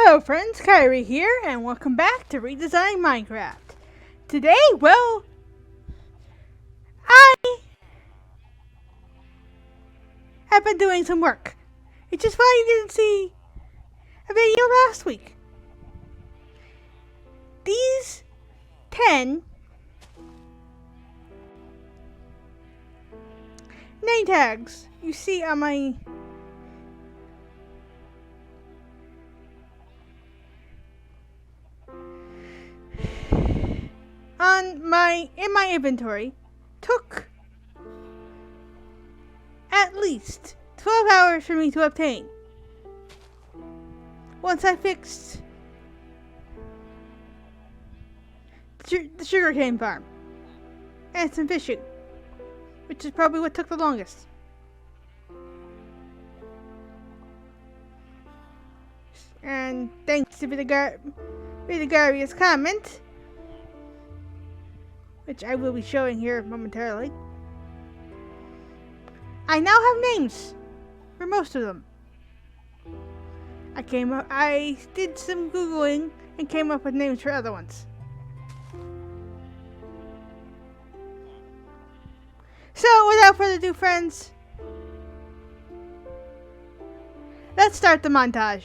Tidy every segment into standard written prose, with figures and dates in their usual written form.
Hello friends, Kairi here, and welcome back to Redesigning Minecraft. Today, well, I have been doing some work. It's just why you didn't see a video last week. These 10 name tags you see on my in my inventory took at least 12 hours for me to obtain. Once I fixed the sugarcane farm and some fishing, which is probably what took the longest. And thanks to Vidagaria's comment, which I will be showing here momentarily, I now have names for most of them. I did some Googling and came up with names for other ones. So without further ado, friends, let's start the montage.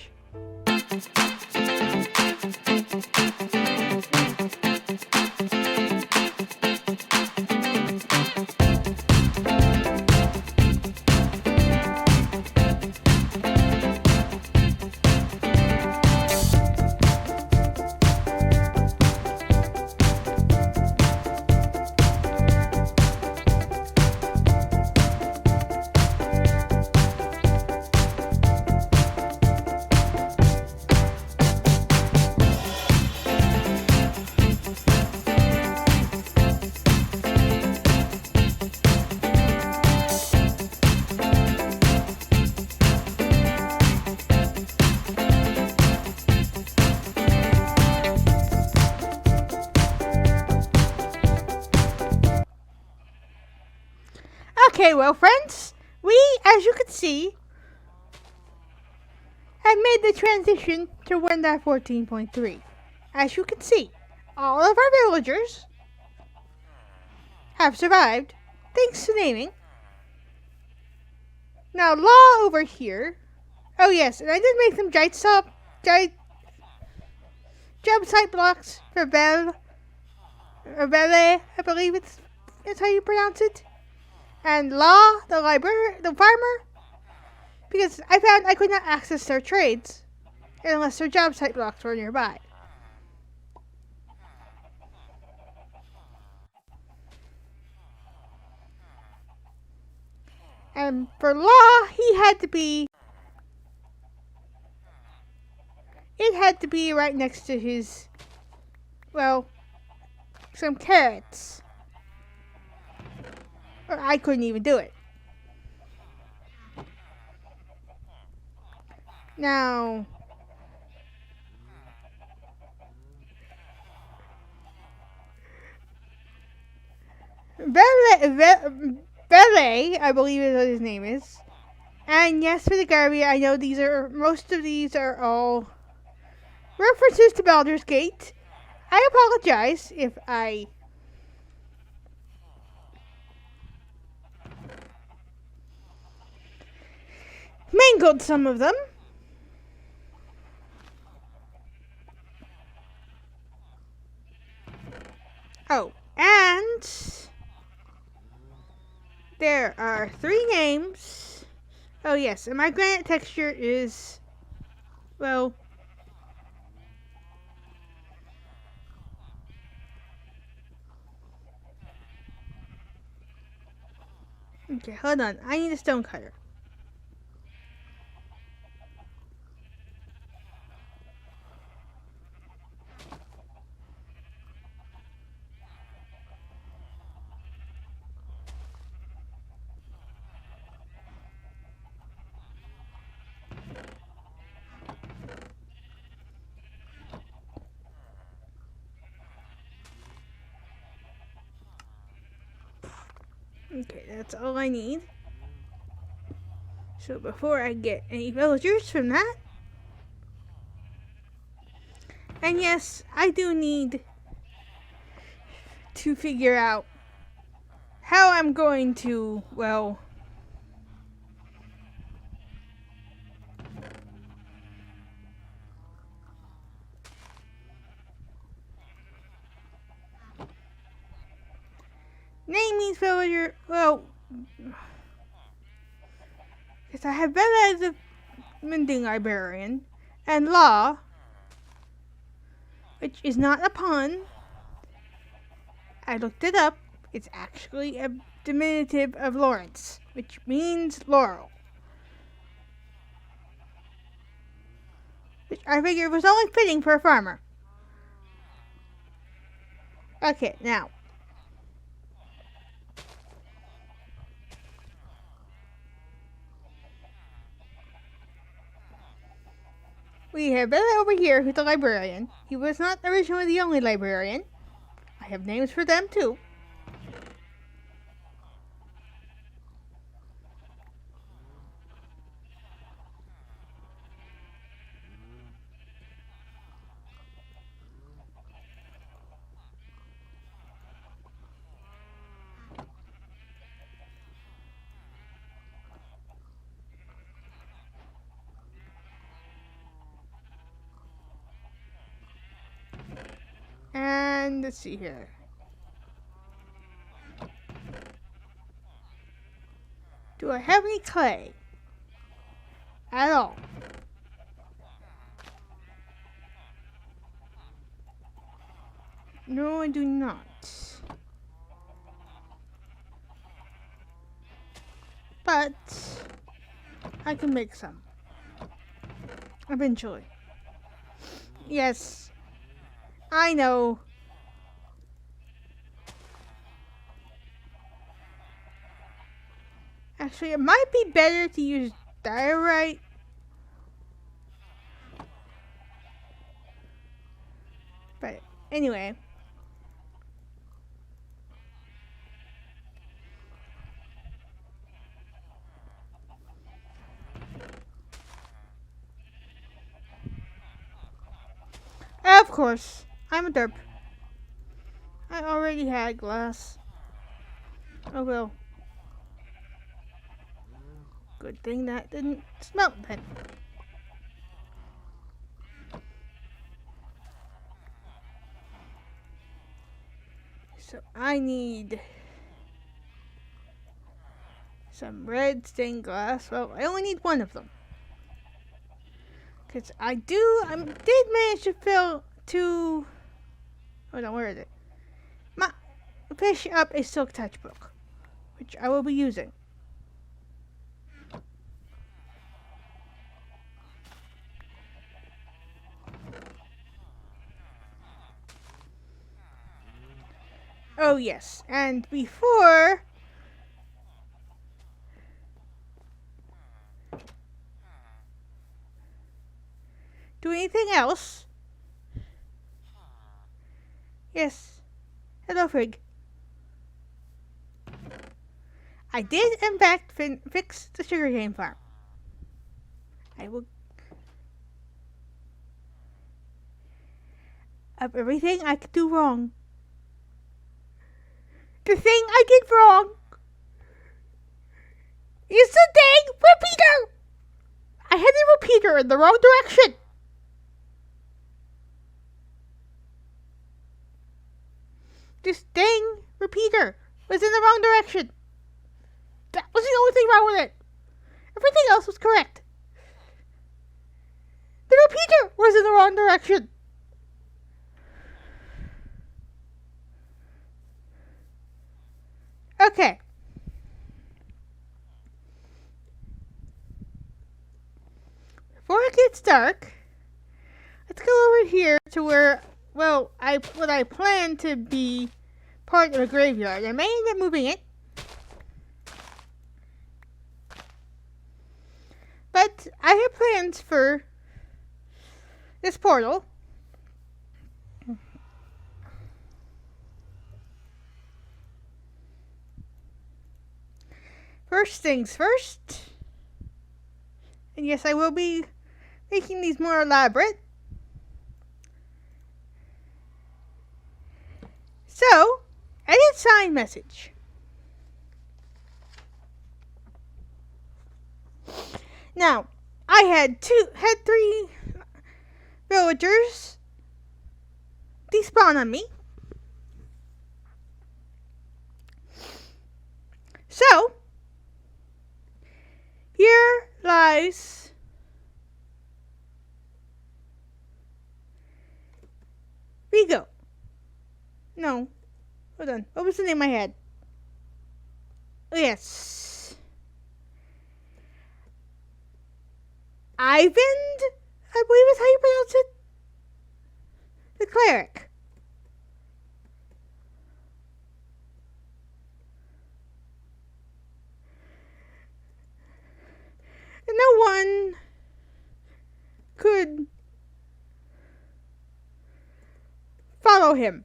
Okay, well friends, we, as you can see, have made the transition to 1.14.3. As you can see, all of our villagers have survived thanks to naming. Now, Law over here, oh yes, and I did make some job site blocks for Belle, I believe it's how you pronounce it. And Law, the farmer, because I found I could not access their trades unless their job site blocks were nearby. And for Law, it had to be right next to his, well, some carrots. Or I couldn't even do it. Now, Bele, I believe is what his name is. And yes, for the Garvey, I know most of these are all references to Baldur's Gate. I apologize if I mangled some of them. Oh, and there are 3 names. Oh yes, and my granite texture is, well, okay, hold on. I need a stone cutter. Okay, that's all I need. So before I get any villagers from that, And yes, I do need to figure out how I'm going to, well, name these villager, well, because I have Bella as a mending librarian, and Law, which is not a pun. I looked it up. It's actually a diminutive of Lawrence, which means Laurel. Which I figured was only fitting for a farmer. Okay, now. We have Bella over here, who's the librarian. He was not originally the only librarian. I have names for them too. And let's see here. Do I have any clay? At all? No, I do not. But I can make some. Eventually. Yes. I know. Actually, it might be better to use diorite. But anyway. Of course, I'm a derp. I already had glass. Oh well. Good thing that didn't smelt then. So I need some red stained glass. Well, I only need one of them. Because I did manage to fill two. Hold on, where is it? Fish up a silk touch book, which I will be using. Oh yes, and before do anything else? Yes. Hello, Frig. I did, in fact, fix the sugarcane farm. I will. Of everything I could do wrong, the thing I did wrong is the dang repeater! I had the repeater in the wrong direction. This dang repeater was in the wrong direction. That was the only thing wrong with it. Everything else was correct. The repeater was in the wrong direction. Okay. Before it gets dark, let's go over here to where, well, what I plan to be part of a graveyard. I may end up moving it. But I have plans for this portal. First things first. And yes, I will be making these more elaborate. So, edit sign message. Now, I had 3 villagers despawn on me. So, here lies Vigo. No, hold on. What was the name I had? Oh, yes. Ivan, I believe is how you pronounce it. The cleric. And no one could follow him.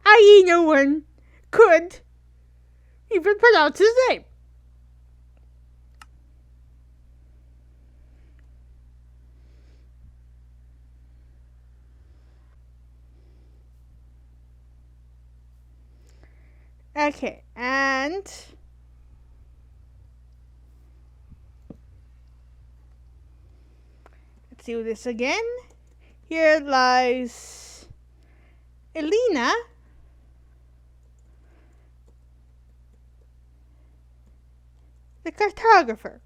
I.e., no one could even pronounce his name. Okay, and let's do this again. Here lies Elena. The cartographer.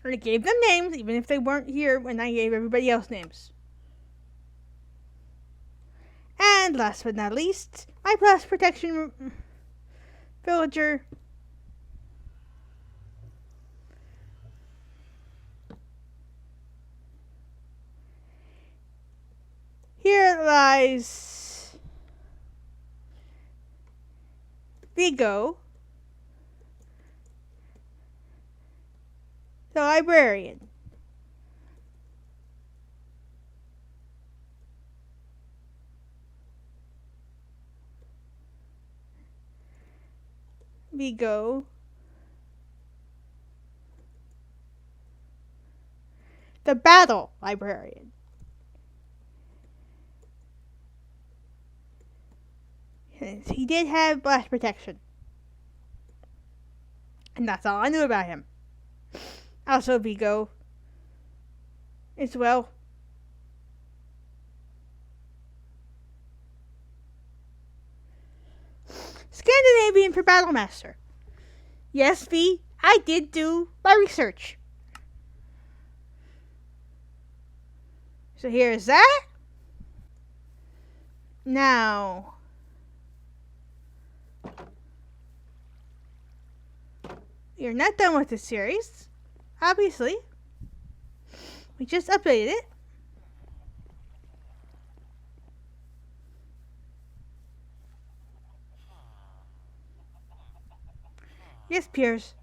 I gave them names, even if they weren't here when I gave everybody else names. And last but not least, my blast protection villager. Here lies Vigo, the librarian. Vigo, the battle librarian. He did have blast protection. And that's all I knew about him. Also Vigo as well. Scandinavian for Battlemaster. Yes, V, I did do my research. So here's that. Now, you're not done with this series, obviously. We just updated it. Yes, Piers.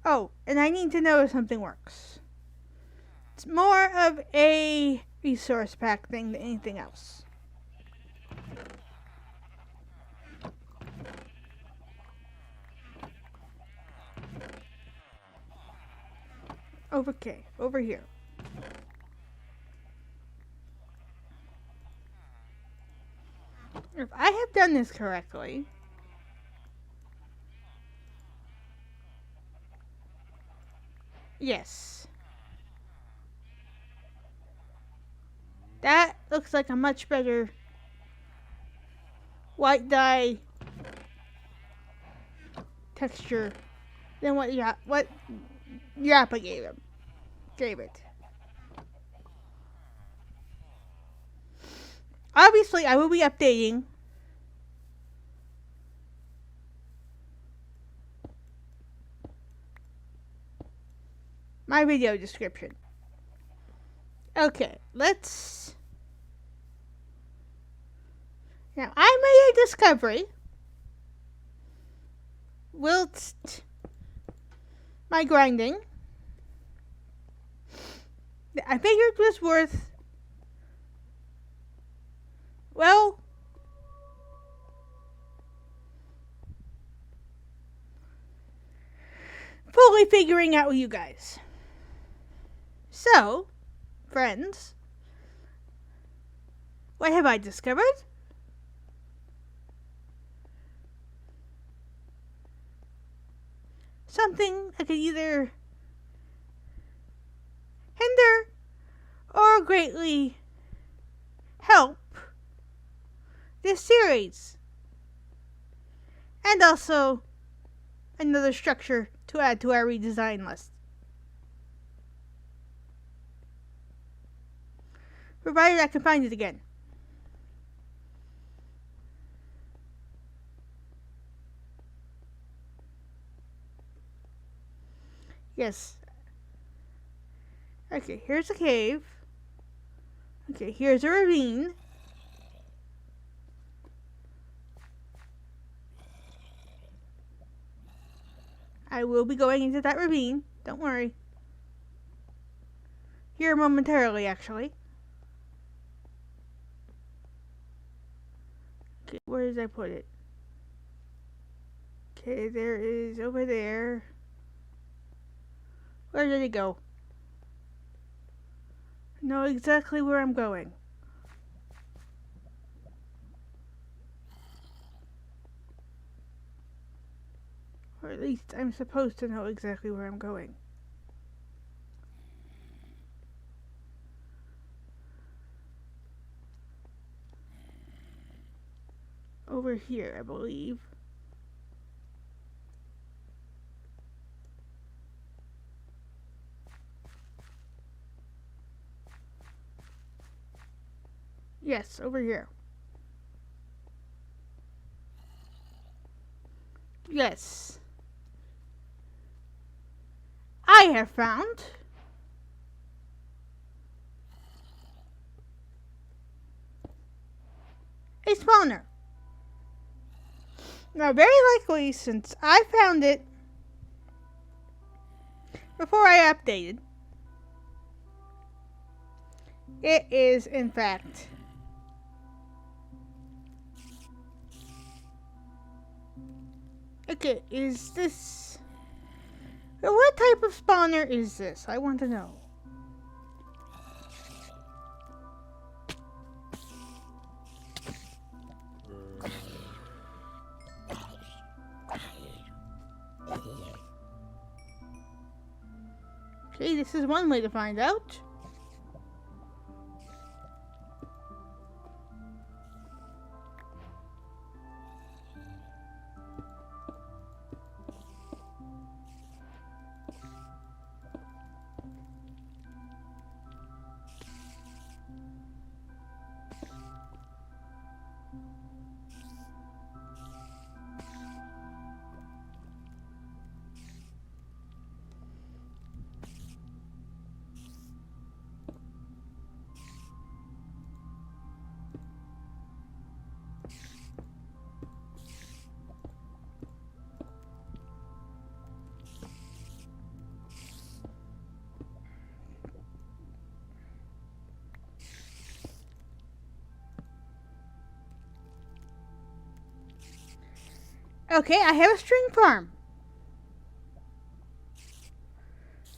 Oh, and I need to know if something works. It's more of a resource pack thing than anything else. Okay, over here. If I have done this correctly, yes. That looks like a much better white dye texture than what Yappa gave it. Obviously, I will be updating my video description. Okay, let's... Now, I made a discovery whilst my grinding. I figured it was worth, well, fully figuring out with you guys. So, friends, what have I discovered? Something that could either hinder or greatly help this series. And also another structure to add to our redesign list. Provided I can find it again. Yes. Okay, here's a cave. Okay, here's a ravine. I will be going into that ravine. Don't worry. Here momentarily, actually. Okay, where did I put it? Okay, there is over there. Where did it go? I know exactly where I'm going. Or at least I'm supposed to know exactly where I'm going. Over here, I believe. Yes, over here. Yes. I have found a spawner. Now, very likely, since I found it before I updated, it is, in fact, okay, is this... What type of spawner is this? I want to know. Okay, this is one way to find out. Okay, I have a string farm.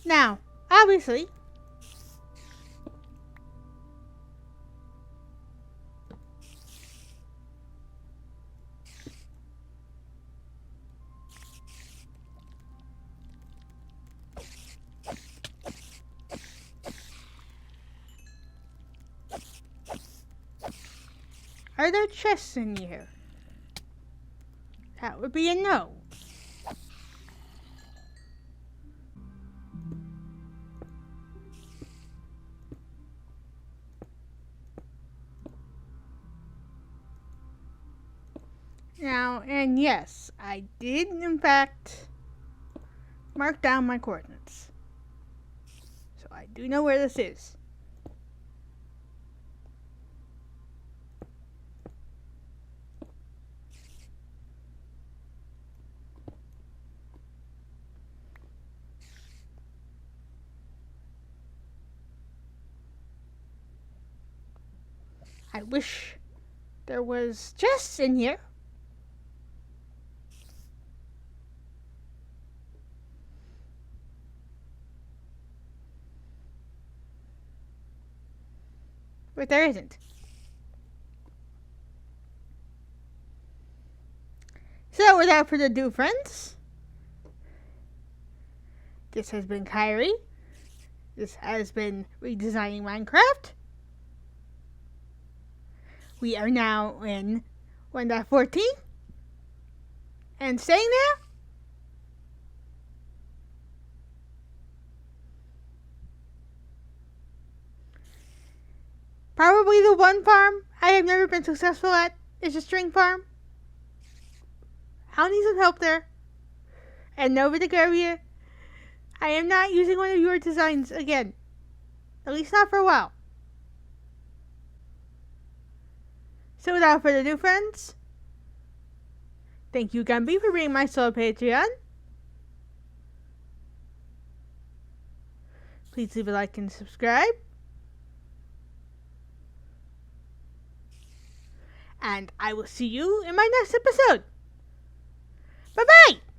Now, obviously, are there chests in here? That would be a no. Now, and yes, I did in fact mark down my coordinates. So I do know where this is. I wish there was chests in here. But there isn't. So without further ado, friends, this has been Kairi. This has been Redesigning Minecraft. We are now in 1.14 and staying there. Probably the one farm I have never been successful at is a string farm. I'll need some help there. And no FairyKairi, I am not using one of your designs again. At least not for a while. So without further ado, friends, thank you, Gumby, for being my solo Patreon. Please leave a like and subscribe. And I will see you in my next episode. Bye-bye!